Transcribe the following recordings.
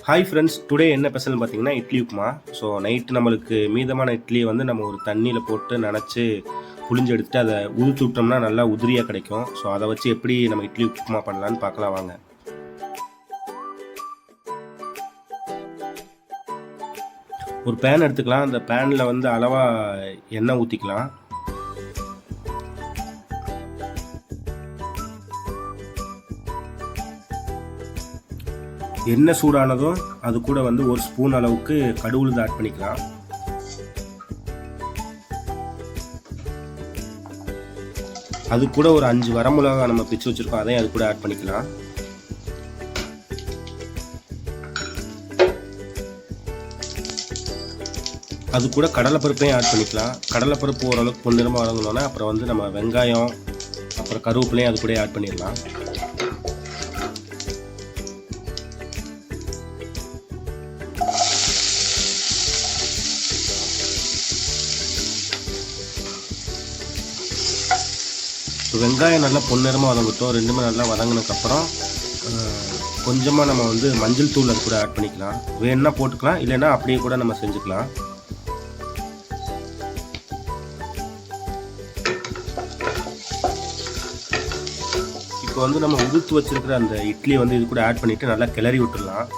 Hi friends, today என்ன ஸ்பெஷல்னு பார்த்தீங்கன்னா இட்லி உப்புமா. ஸோ நைட்டு நம்மளுக்கு மீதமான இட்லியை வந்து நம்ம ஒரு தண்ணியில் போட்டு நனைச்சி புளிஞ்சு எடுத்துட்டு அதை உதுத்து விட்டோம்னா நல்லா உதிரியாக கிடைக்கும். ஸோ அதை வச்சு எப்படி நம்ம இட்லி உப்புமா பண்ணலான்னு பார்க்கலாம் வாங்க. ஒரு பேன் எடுத்துக்கலாம். அந்த பேனில் வந்து அளவாக எண்ணெய் ஊற்றிக்கலாம். எண்ணெய் சூடானதும் அது கூட வந்து ஒரு ஸ்பூன் அளவுக்கு கடுகு ஆட் பண்ணிக்கலாம். அது கூட ஒரு 5 வரமிளகா நம்ம பிச்சு வச்சிருக்கோம், அதையும் அது கூட ஆட் பண்ணிக்கலாம். அது கூட கடலைப்பருப்பையும் ஆட் பண்ணிக்கலாம். கடலைப்பருப்பு ஓரளவுக்கு பொன்னிறமாக வதங்கினோன்னா அப்புறம் வந்து நம்ம வெங்காயம் அப்புறம் கருவேப்பிலையும் அது கூட ஆட் பண்ணிடலாம். வெங்காயம் நல்லா பொன்னிறமாக வதங்கட்டும். ரெண்டுமே நல்லா வதங்கினதுக்கப்புறம் கொஞ்சமாக நம்ம வந்து மஞ்சள் தூள் அது கூட ஆட் பண்ணிக்கலாம். வேணுன்னா போட்டுக்கலாம், இல்லைன்னா அப்படியே கூட நம்ம செஞ்சுக்கலாம். இப்போ வந்து நம்ம உதுத்து வச்சிருக்கிற அந்த இட்லியை வந்து இது கூட ஆட் பண்ணிவிட்டு நல்லா கிளறி விட்டுடலாம்.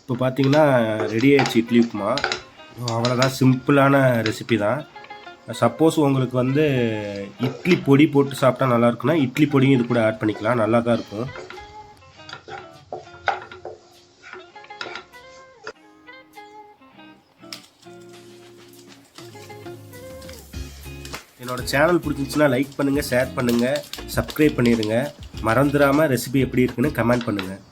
இப்போ பார்த்தீங்கன்னா ரெடி ஆயிடுச்சு இட்லி உப்புமா. அவ்வளோதான், சிம்பிளான ரெசிபி தான். சப்போஸ் உங்களுக்கு வந்து இட்லி பொடி போட்டு சாப்பிட்டா நல்லா இருக்குன்னா இட்லி பொடியும் இது கூட ஆட் பண்ணிக்கலாம், நல்லா தான் இருக்கும். என்னோடய சேனல் பிடிச்சிருந்துச்சுன்னா லைக் பண்ணுங்கள், ஷேர் பண்ணுங்கள், சப்ஸ்கிரைப் பண்ணிடுங்க. மறந்துடாமல் ரெசிபி எப்படி இருக்குன்னு கமெண்ட் பண்ணுங்கள்.